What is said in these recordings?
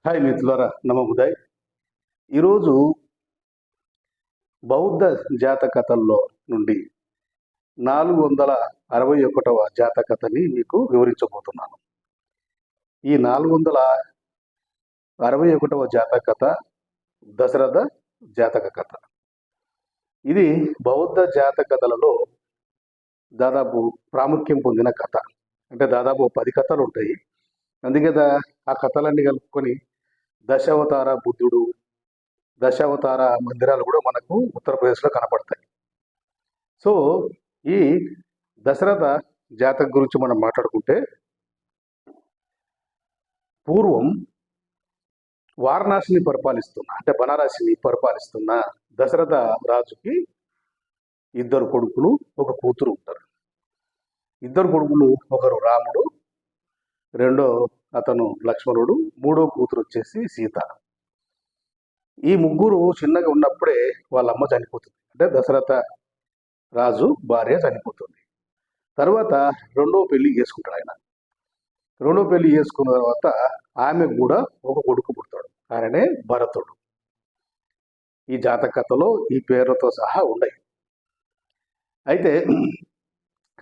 Hi మిత్రులారా, నమ ఉదయ్. ఈరోజు బౌద్ధ జాతకథల్లో నుండి 461వ జాతకథని మీకు వివరించబోతున్నాను. ఈ 461వ జాతకథ దశరథ జాతక కథ. ఇది బౌద్ధ జాతకథలలో దాదాపు ప్రాముఖ్యం పొందిన కథ. అంటే దాదాపు 10 కథలు ఉంటాయి. అందుకే ఆ కథలన్నీ కలుపుకొని దశావతార బుద్ధుడు, దశావతార మందిరాలు కూడా మనకు ఉత్తరప్రదేశ్లో కనపడతాయి. సో ఈ దశరథ జాతక గురించి మనం మాట్లాడుకుంటే, పూర్వం వారణాసిని పరిపాలిస్తున్న, అంటే బనారసిని పరిపాలిస్తున్న దశరథ రాజుకి 2 కొడుకులు, 1 కూతురు ఉంటారు. 2 కొడుకులు, ఒకరు రాముడు, రెండో అతను లక్ష్మణుడు, 3వ కూతురు వచ్చేసి సీత. ఈ ముగ్గురు చిన్నగా ఉన్నప్పుడే వాళ్ళ అమ్మ చనిపోతుంది. అంటే దశరథ రాజు భార్య చనిపోతుంది. తర్వాత రెండో పెళ్లి చేసుకుంటాడు ఆయన. రెండో పెళ్లి చేసుకున్న తర్వాత ఆమెకు కూడా ఒక కొడుకు పుడతాడు. ఆయననే భరతుడు. ఈ జాతక కథలో ఈ పేరుతో సహా ఉన్నాయి. అయితే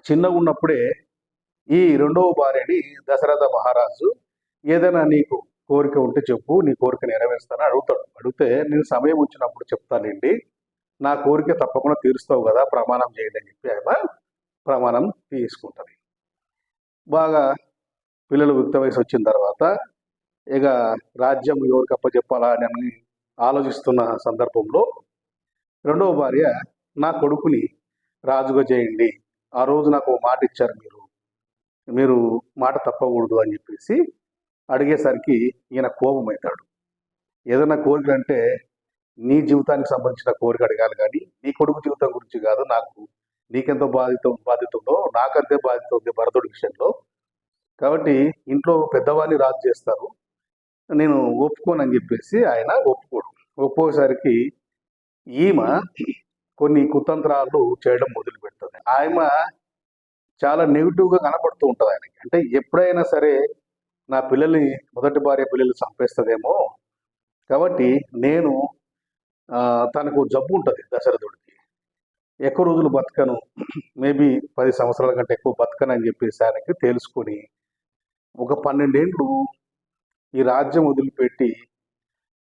చిన్నగా ఉన్నప్పుడే ఈ రెండవ భార్యని దశరథ మహారాజు, ఏదైనా నీకు కోరిక ఉంటే చెప్పు, నీ కోరిక నెరవేరుస్తానని అడుగుతాడు. అడిగితే నేను సమయం వచ్చినప్పుడు చెప్తానండి, నా కోరిక తప్పకుండా తీరుస్తావు కదా, ప్రమాణం చేయండి అని చెప్పి ఆమె ప్రమాణం తీసుకుంటుంది. బాగా పిల్లలు యుక్త వయసు వచ్చిన తర్వాత ఇక రాజ్యం ఎవరికి అప్పచెప్పాలా అని ఆలోచిస్తున్న సందర్భంలో రెండవ భార్య, నా కొడుకుని రాజుగా చేయండి, ఆ రోజు నాకు మాట ఇచ్చారు, మీరు మాట తప్పకూడదు అని చెప్పేసి అడిగేసరికి ఈయన కోపమవుతాడు. ఏదైనా కోరికలు అంటే నీ జీవితానికి సంబంధించిన కోరిక అడగాలి కానీ నీ కొడుకు జీవితం గురించి కాదు, నీకెంతో బాధ్యత ఉందో నాకంతే బాధ్యత ఉంది భరతుడి విషయంలో. కాబట్టి ఇంట్లో పెద్దవాడిని రాజు చేస్తారు, నేను ఒప్పుకోనని చెప్పేసి ఆయన ఒప్పుకోసరికి ఈమె కొన్ని కుతంత్రాలు చేయడం మొదలు పెడుతుంది. ఆమె చాలా నెగిటివ్గా కనపడుతూ ఉంటుంది ఆయనకి. అంటే ఎప్పుడైనా సరే నా పిల్లల్ని, మొదటి భార్య పిల్లల్ని చంపేస్తుందేమో, కాబట్టి నేను తనకు జబ్బు ఉంటుంది దశరథుడికి, ఎక్కువ రోజులు బతకను, మేబీ 10 సంవత్సరాల కంటే ఎక్కువ బతకను అని చెప్పేసి ఆయనకి తెలుసుకుని ఒక 12 ఏళ్ళు ఈ రాజ్యం వదిలిపెట్టి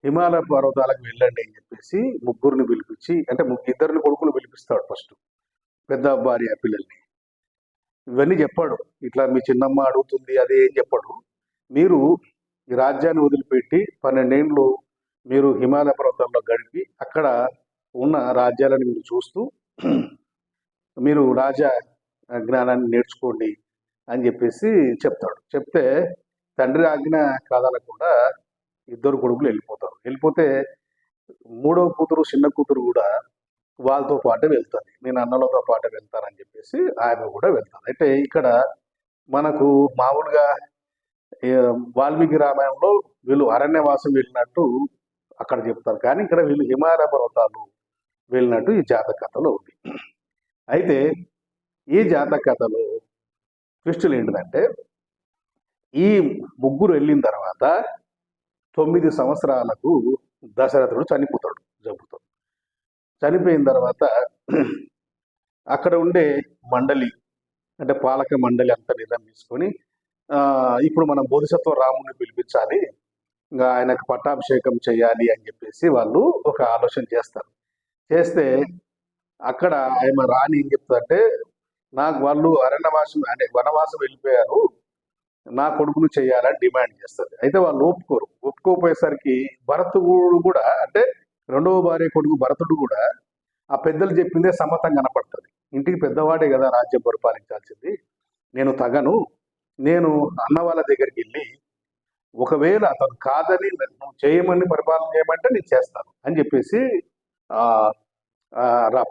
హిమాలయ పర్వతాలకు వెళ్ళండి అని చెప్పేసి ముగ్గురిని పిలిపించి, అంటే 2 కొడుకులు పిలిపిస్తాడు. ఫస్ట్ పెద్ద భార్య పిల్లల్ని ఇవన్నీ చెప్పాడు. ఇట్లా మీ చిన్నమ్మ అడుగుతుంది అదే ఏం చెప్పాడు, మీరు ఈ రాజ్యాన్ని వదిలిపెట్టి 12 ఏళ్ళు మీరు హిమాలయ పర్వతాల్లో గడిపి అక్కడ ఉన్న రాజ్యాలను మీరు చూస్తూ మీరు రాజా జ్ఞానాన్ని నేర్చుకోండి అని చెప్పేసి చెప్తాడు. చెప్తే తండ్రి ఆజ్ఞ కాదనకుండా 2 కొడుకులు వెళ్ళిపోతే 3వ కూతురు, చిన్న కూతురు కూడా వాళ్ళతో పాటే వెళ్తుంది. నేను అన్నలతో పాటే వెళ్తానని చెప్పేసి ఆమె కూడా వెళ్తాను. అయితే ఇక్కడ మనకు మామూలుగా వాల్మీకి రామాయణంలో వీళ్ళు అరణ్యవాసం వెళ్ళినట్టు అక్కడ చెప్తారు, కానీ ఇక్కడ వీళ్ళు హిమాలయ పర్వతాలు వెళ్ళినట్టు ఈ జాతక కథలో ఉంది. అయితే ఈ జాతక కథలో ట్విస్టులు ఏంటిదంటే, ఈ ముగ్గురు వెళ్ళిన తర్వాత 9 సంవత్సరాలకు దశరథుడు చనిపోతాడు జబ్బుతో. చనిపోయిన తర్వాత అక్కడ ఉండే మండలి, అంటే పాలక మండలి అంతా నిర్ణయం తీసుకొని ఇప్పుడు మనం బోధిసత్వ రాముని పిలిపించాలి, ఇంకా ఆయనకు పట్టాభిషేకం చేయాలి అని చెప్పేసి వాళ్ళు ఒక ఆలోచన చేస్తారు. చేస్తే అక్కడ ఆయన రాణి ఏం చెప్తారంటే, నాకు వాళ్ళు అరణ్యవాసం అంటే వనవాసం వెళ్ళిపోయారు, నా కొడుకును చేయాలని డిమాండ్ చేస్తుంది. అయితే వాళ్ళు ఒప్పుకోపోయేసరికి భరతుడు కూడా, అంటే రెండవ భార్య కొడుకు భరతుడు కూడా ఆ పెద్దలు చెప్పిందే సమ్మతం కనపడుతుంది. ఇంటికి పెద్దవాడే కదా రాజ్యం పరిపాలించాల్సింది, నేను తగను, నేను అన్న వాళ్ళ దగ్గరికి వెళ్ళి ఒకవేళ అతను కాదని నువ్వు చేయమని పరిపాలన చేయమంటే నేను చేస్తాను అని చెప్పేసి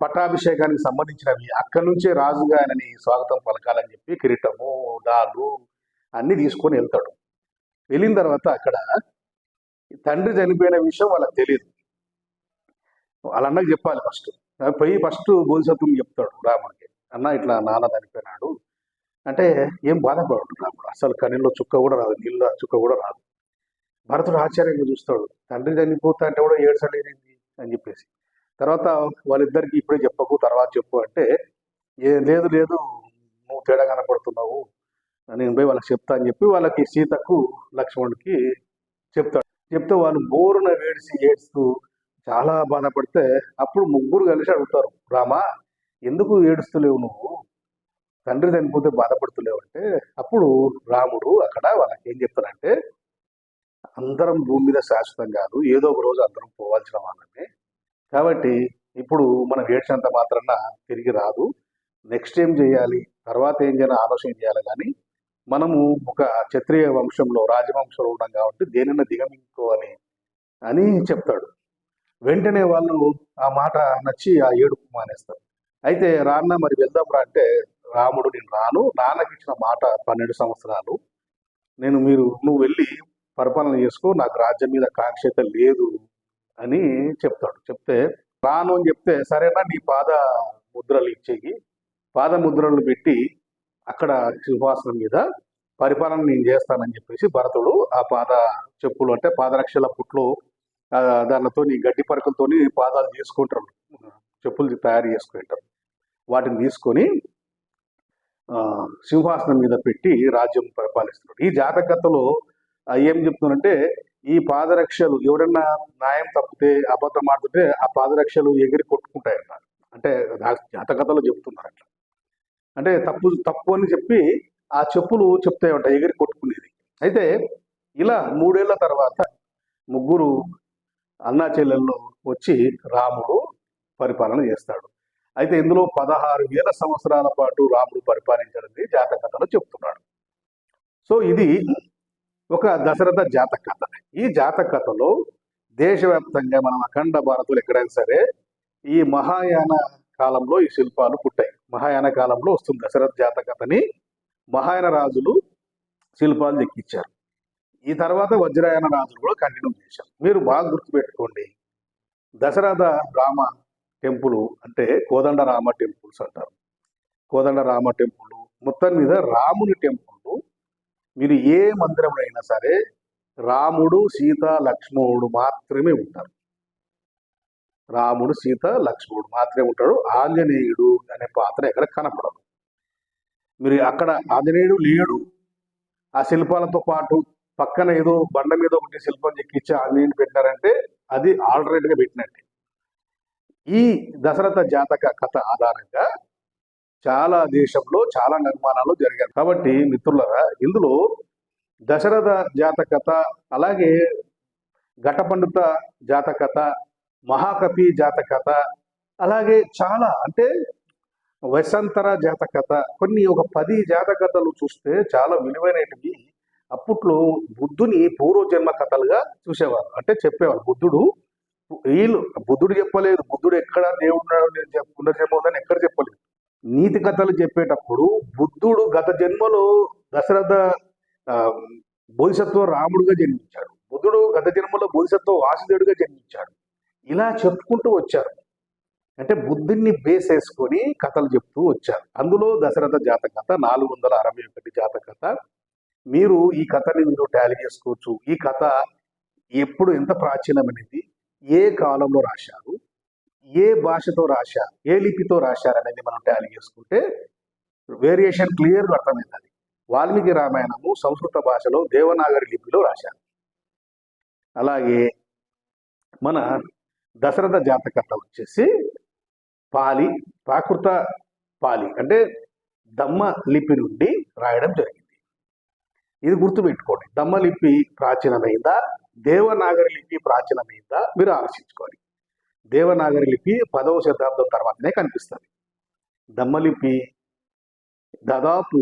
పట్టాభిషేకానికి సంబంధించినవి అక్కడి నుంచే రాజుగా ఆయనని స్వాగతం పలకాలని చెప్పి కిరీటము, డాలు అన్ని తీసుకొని వెళ్తాడు. వెళ్ళిన తర్వాత అక్కడ తండ్రి చనిపోయిన విషయం వాళ్ళకి తెలియదు. వాళ్ళ అన్నకు చెప్పాలి. ఫస్ట్ బోధిసత్వం చెప్తాడు రాముడికి, అన్న ఇట్లా నాన్న చనిపోయినాడు అంటే ఏం బాధపడు రాముడు, అసలు కనీలో చుక్క కూడా రాదు, నీళ్ళ చుక్క కూడా రాదు. భరతుడు ఆశ్చర్యంగా చూస్తాడు. తండ్రి చనిపోతా అంటే కూడా ఏడ్చలేదు అని చెప్పేసి. తర్వాత వాళ్ళిద్దరికి ఇప్పుడే చెప్పకు, తర్వాత చెప్పు అంటే, లేదు లేదు నువ్వు తేడా కనపడుతున్నావు, నేను పోయి వాళ్ళకి చెప్తా అని చెప్పి వాళ్ళకి సీతకు లక్ష్మణుడికి చెప్తాడు. చెప్తే వాళ్ళు బోరున ఏడుస్తూ చాలా బాధపడితే అప్పుడు ముగ్గురు కలిసి అడుగుతారు, రామా ఎందుకు ఏడుస్తలేవు నువ్వు, తండ్రి చనిపోతే బాధపడుతులేవు అంటే, అప్పుడు రాముడు అక్కడ వాళ్ళకి ఏం చెప్తారంటే, అందరం భూమి మీద శాశ్వతం కాదు, ఏదో ఒక రోజు అందరం పోవాల్సిన వాళ్ళమే, కాబట్టి ఇప్పుడు మనం ఏడ్చినంత మాత్రాన తిరిగి రాదు, నెక్స్ట్ ఏం చేయాలి, తర్వాత ఏం చేయాలి ఆలోచన చేయాలి, కానీ మనము ఒక క్షత్రియ వంశంలో రాజవంశంలో ఉన్నాం కాబట్టి దేనిని దిగమించుకోవాలి అని చెప్తాడు. వెంటనే వాళ్ళు ఆ మాట నచ్చి ఆ ఏడుపు మానేస్తారు. అయితే రాన్న మరి వెళ్దాంరా అంటే, రాముడు నేను రాను, నాన్నకి ఇచ్చిన మాట 12 సంవత్సరాలు, నువ్వు వెళ్ళి పరిపాలన చేసుకో, నాకు రాజ్యం మీద కాంక్షత లేదు అని చెప్తాడు. చెప్తే రాను అని చెప్తే, సరేనా నీ పాద ముద్రలు ఇచ్చేయి, పాద ముద్రలు పెట్టి అక్కడ సింహాసనం మీద పరిపాలన నేను చేస్తానని చెప్పేసి భరతుడు ఆ పాద చెప్పులు అంటే పాదరక్షల పుట్లు దానితో గడ్డి పరకలతో పాదాలు చేసుకుంటారు, చెప్పులు తయారు చేసుకుంటారు, వాటిని తీసుకొని సింహాసనం మీద పెట్టి రాజ్యం పరిపాలిస్తున్నాడు. ఈ జాతకథలో ఏం చెప్తున్నారంటే, ఈ పాదరక్షలు ఎవరైనా న్యాయం తప్పితే అబద్ధం ఆడుతుంటే ఆ పాదరక్షలు ఎగిరి కొట్టుకుంటాయంట. అంటే జాతకథలో చెప్తున్నారు అట్లా. అంటే తప్పు అని చెప్పి ఆ చెప్పులు చెప్తాయంట, ఎగిరి కొట్టుకునేది. అయితే ఇలా 3 ఏళ్ల తర్వాత ముగ్గురు అన్నా చెల్లెళ్ళు వచ్చి రాముడు పరిపాలన చేస్తాడు. అయితే ఇందులో 16,000 సంవత్సరాల పాటు రాముడు పరిపాలించడానికి జాతకథలో చెప్తున్నాడు. సో ఇది ఒక దశరథ జాతక కథ. ఈ జాతక కథలో దేశవ్యాప్తంగా మనం అఖండ భారతులు ఎక్కడైనా సరే ఈ మహాయాన కాలంలో ఈ శిల్పాలు పుట్టాయి. మహాయాన కాలంలో వస్తుంది దశరథ జాతక కథని, మహాయాన రాజులు శిల్పాలు చెక్కించారు. ఈ తర్వాత వజ్రాయన రాజులు కూడా కంటిన్యూ చేశారు. మీరు బాగా గుర్తుపెట్టుకోండి, దశరథ రామ టెంపుల్ అంటే కోదండ రామ టెంపుల్స్ అంటారు. కోదండ రామ టెంపుల్ మొత్తం మీద రాముని టెంపుల్. మీరు ఏ మందిరంలో అయినా సరే రాముడు సీత లక్ష్మణుడు మాత్రమే ఉంటారు. రాముడు సీత లక్ష్మణుడు మాత్రమే ఉంటాడు. ఆంజనేయుడు అనే పాత్ర ఎక్కడ కనపడదు. మీరు అక్కడ ఆంజనేయుడు లేడు. ఆ శిల్పాలతో పాటు పక్కన ఏదో బండ మీద ఒకటి శిల్పం చెక్కించి ఆంజనేయుడు పెట్టారంటే అది ఆల్టర్నేట్గా పెట్టినట్టే. ఈ దశరథ జాతక కథ ఆధారంగా చాలా దేశంలో చాలా నిర్మాణాలు జరిగాయి. కాబట్టి మిత్రులారా, ఇందులో దశరథ జాతకథ, అలాగే ఘటపండిత జాతకథ, మహాకపి జాతకథ, అలాగే చాలా అంటే వసంతర జాతకథ, కొన్ని ఒక 10 జాతకథలు చూస్తే చాలా విలువైనవి. అప్పట్లో బుద్ధుని పూర్వజన్మ కథలుగా చూసేవారు, అంటే చెప్పేవారు. బుద్ధుడు చెప్పలేదు, బుద్ధుడు ఎక్కడ దేవుడు పునర్జన్మ ఉందని ఎక్కడ చెప్పలేదు. నీతి కథలు చెప్పేటప్పుడు బుద్ధుడు గత జన్మలో దశరథ బోధిసత్వ రాముడుగా జన్మించాడు, బుద్ధుడు గత జన్మలో బోధిసత్వ వాసుదేవుడిగా జన్మించాడు, ఇలా చెప్పుకుంటూ వచ్చారు. అంటే బుద్ధుడిని బేస్ వేసుకొని కథలు చెప్తూ వచ్చారు. అందులో దశరథ జాతకథ 461 జాతకథ. మీరు ఈ కథని టాలీ చేసుకోవచ్చు. ఈ కథ ఎప్పుడు ఎంత ప్రాచీనమైనది, ఏ కాలంలో రాశారు, ఏ భాషతో రాశారు, ఏ లిపితో రాశారు అనేది మనం టాలీ చేసుకుంటే వేరియేషన్ క్లియర్గా అర్థమవుతుంది. వాల్మీకి రామాయణము సంస్కృత భాషలో దేవనాగరి లిపిలో రాశారు. అలాగే మన దశరథ జాతకథ వచ్చేసి ప్రాకృత పాలి అంటే దమ్మ లిపి నుండి రాయడం జరిగింది. ఇది గుర్తుపెట్టుకోండి. దమ్మ లిపి ప్రాచీనమైందా, దేవనాగరి లిపి ప్రాచీనమైందా మీరు ఆలోచించుకోవాలి. దేవనాగరి లిపి 10వ శతాబ్దం తర్వాతనే కనిపిస్తుంది. దమ్మలిపి దాదాపు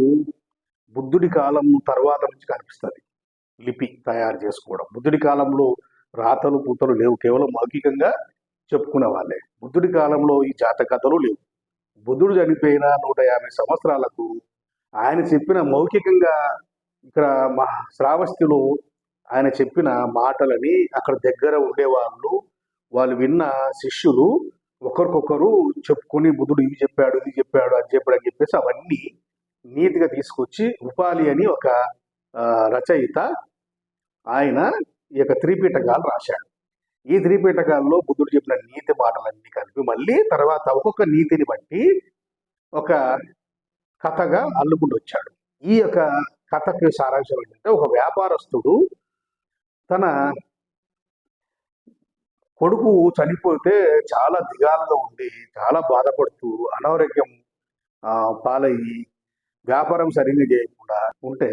బుద్ధుడి కాలం తర్వాత నుంచి కనిపిస్తుంది. లిపి తయారు చేసుకోవడం బుద్ధుడి కాలంలో రాతలు పూతలు లేవు, కేవలం మౌఖికంగా చెప్పుకునే వాళ్ళే. బుద్ధుడి కాలంలో ఈ జాతకథలు లేవు. బుద్ధుడు చనిపోయిన 150 సంవత్సరాలకు ఆయన చెప్పిన మౌఖికంగా ఇక్కడ శ్రావస్తిలో ఆయన చెప్పిన మాటలని అక్కడ దగ్గర ఉండేవాళ్ళు, వాళ్ళు విన్న శిష్యులు ఒకరికొకరు చెప్పుకొని బుద్ధుడు ఇది చెప్పాడు, ఇది చెప్పాడు, అది చెప్పాడు అని చెప్పేసి అవన్నీ నీట్గా తీసుకొచ్చి ఉపాలి అని ఒక రచయిత ఆయన ఈ యొక్క త్రిపీఠకాలు రాశాడు. ఈ త్రిపీఠకాల్లో బుద్ధుడు చెప్పిన నీతి మాటలన్నీ కలిపి మళ్ళీ తర్వాత ఒక్కొక్క నీతిని బట్టి ఒక కథగా అల్లుకుంటూ వచ్చాడు. ఈ యొక్క కథకి సారాంశం ఏంటంటే, ఒక వ్యాపారస్తుడు తన కొడుకు చనిపోతే చాలా దిగాలుగా ఉండి చాలా బాధపడుతూ అనారోగ్యం పాలయ్యి వ్యాపారం సరిగ్గా చేయకుండా ఉంటే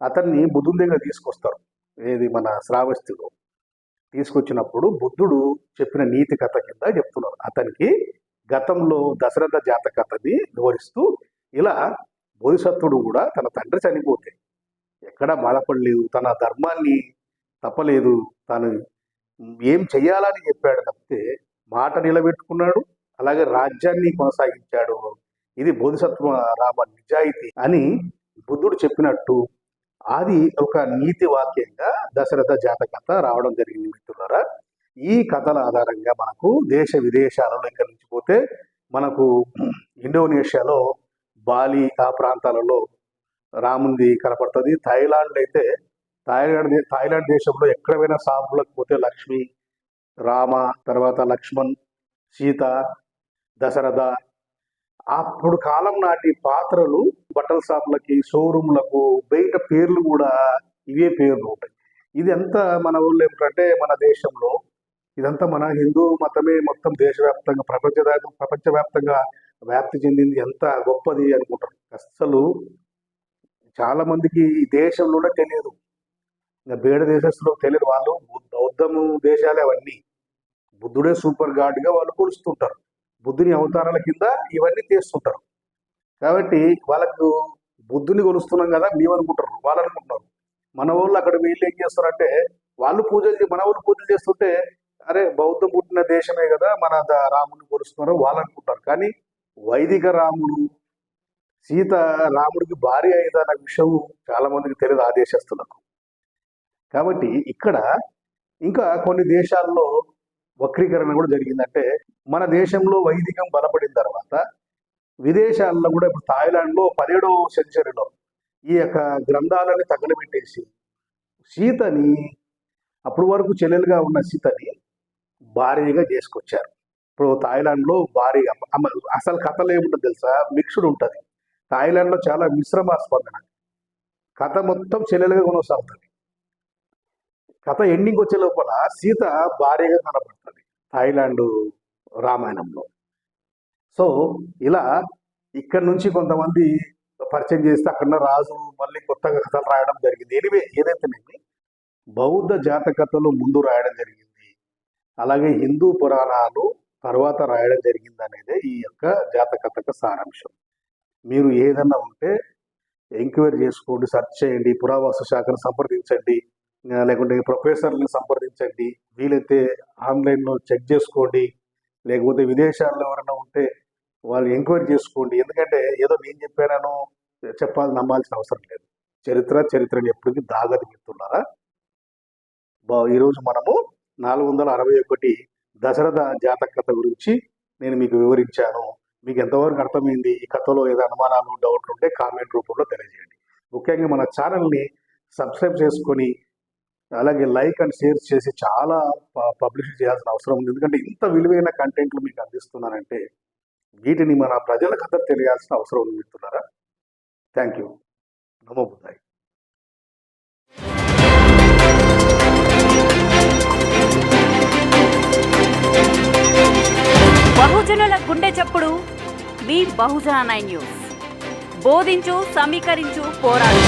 అతన్ని బుద్ధుని దగ్గర తీసుకొస్తారు. ఏది మన శ్రావస్తిలో తీసుకొచ్చినప్పుడు బుద్ధుడు చెప్పిన నీతి కథ కింద చెప్తున్నారు. అతనికి గతంలో దశరథ జాతక కథని వివరిస్తూ ఇలా బోధిసత్వుడు కూడా తన తండ్రి చనిపోతే ఎక్కడా బాధపడలేదు, తన ధర్మాన్ని తప్పలేదు, తాను ఏం చెయ్యాలని చెప్పాడు తప్పితే మాట నిలబెట్టుకున్నాడు, అలాగే రాజ్యాన్ని కొనసాగించాడు. ఇది బోధిసత్వ రామ నిజాయితీ అని బుద్ధుడు చెప్పినట్టు అది ఒక నీతి వాక్యంగా దశరథ జాతకథ రావడం జరిగింది మిత్రులారా. ఈ కథల ఆధారంగా మనకు దేశ విదేశాలలో ఇక్కడి నుంచి పోతే మనకు ఇండోనేషియాలో బాలి ఆ ప్రాంతాలలో రాముంది కనపడుతుంది. థాయిలాండ్ అయితే థాయిలాండ్ దేశంలో ఎక్కడ పోయినా సాపులకు పోతే లక్ష్మి, రామ, తర్వాత లక్ష్మణ్, సీత, దశరథ. అప్పుడు కాలం నాటి పాత్రలు బట్టల షాపులకి, షోరూమ్లకు బయట పేర్లు కూడా ఇవే పేర్లు ఉంటాయి. ఇది ఎంత మన ఊళ్ళో ఏమిటంటే మన దేశంలో ఇదంతా మన హిందూ మతమే మొత్తం దేశవ్యాప్తంగా ప్రపంచవ్యాప్తంగా వ్యాప్తి చెందింది, ఎంత గొప్పది అనుకుంటారు. అసలు చాలా మందికి ఈ దేశంలోనే తెలియదు, ఇంకా బేడ దేశస్తులకు తెలియదు. వాళ్ళు బౌద్ధము దేశాలే అవన్నీ, బుద్ధుడే సూపర్ గాడ్గా వాళ్ళు కొలుస్తుంటారు. బుద్ధుని అవతారాల కింద ఇవన్నీ చేస్తుంటారు. కాబట్టి వాళ్ళకు బుద్ధుని కొలుస్తున్నాం కదా మేము అనుకుంటారు, వాళ్ళు అనుకుంటున్నారు. మన వాళ్ళు అక్కడ వీళ్ళు ఏం చేస్తారంటే వాళ్ళు మన వాళ్ళు పూజలు చేస్తుంటే అరే బౌద్ధం పుట్టిన దేశమే కదా మన రాముని కొలుస్తున్నారు వాళ్ళు అనుకుంటారు. కానీ వైదిక రాముడు, సీత రాముడికి భార్య అయిందన్న విషయం చాలా మందికి తెలియదు ఆ దేశస్తులకు. కాబట్టి ఇక్కడ ఇంకా కొన్ని దేశాల్లో వక్రీకరణ కూడా జరిగిందంటే, మన దేశంలో వైదికం బలపడిన తర్వాత విదేశాల్లో కూడా ఇప్పుడు థాయిలాండ్లో 17వ సెంచరీలో ఈ యొక్క గ్రంథాలని తగలబెట్టేసి సీతని, అప్పటి వరకు చెల్లెలుగా ఉన్న సీతని భార్యగా చేసుకొచ్చారు. ఇప్పుడు థాయిలాండ్లో భారీగా అసలు కథలో ఏముంటుంది తెలుసా, మిక్స్డ్ ఉంటుంది. థాయిలాండ్లో చాలా మిశ్రమ స్పందన, కథ మొత్తం చెల్లెలుగా కొనసాగుతుంది. కథ ఎండింగ్ వచ్చే లోపల సీత భార్యగా కనబడుతుంది థాయిలాండ్ రామాయణంలో. సో ఇలా ఇక్కడ నుంచి కొంతమంది పరిచయం చేస్తే అక్కడ రాజు మళ్ళీ కొత్తగా కథలు రాయడం జరిగింది. ఎనివే ఏదైతేనేమి బౌద్ధ జాతకథలు ముందు రాయడం జరిగింది, అలాగే హిందూ పురాణాలు తర్వాత రాయడం జరిగింది అనేది ఈ యొక్క జాతకథకు సారాంశం. మీరు ఏదన్నా ఉంటే ఎంక్వైరీ చేసుకోండి, సెర్చ్ చేయండి, పురావస్తు శాఖను సంప్రదించండి, లేకుంటే ప్రొఫెసర్ని సంప్రదించండి, వీలైతే ఆన్లైన్లో చెక్ చేసుకోండి, లేకపోతే విదేశాల్లో ఎవరైనా ఉంటే వాళ్ళు ఎంక్వైరీ చేసుకోండి. ఎందుకంటే ఏదో నేను చెప్పానో నమ్మాల్సిన అవసరం లేదు. చరిత్రని ఎప్పటికీ దాగది మిత్రులారా. ఈరోజు మనము 461 దశరథ జాతక కథ గురించి నేను మీకు వివరించాను. మీకు ఎంతవరకు అర్థమైంది? ఈ కథలో ఏదో అనుమానాలు, డౌట్లు ఉంటే కామెంట్ రూపంలో తెలియజేయండి. ముఖ్యంగా మన ఛానల్ని సబ్స్క్రైబ్ చేసుకొని అలాగే లైక్ అండ్ షేర్ చేసి చాలా పబ్లిష్ చేయాల్సిన అవసరం ఉంది. ఎందుకంటే ఇంత విలువైన కంటెంట్లు మీకు అందిస్తున్నానంటే వీటిని మన ప్రజలకు అందరూ తెలియాల్సిన అవసరం ఉంది మిత్రులారా. Thank you. నమో బుద్ధాయ. బహుజనుల గుండె చప్పుడు మీ బహుజన 9 న్యూస్. బోధించు, సమీకరించు, పోరాడు.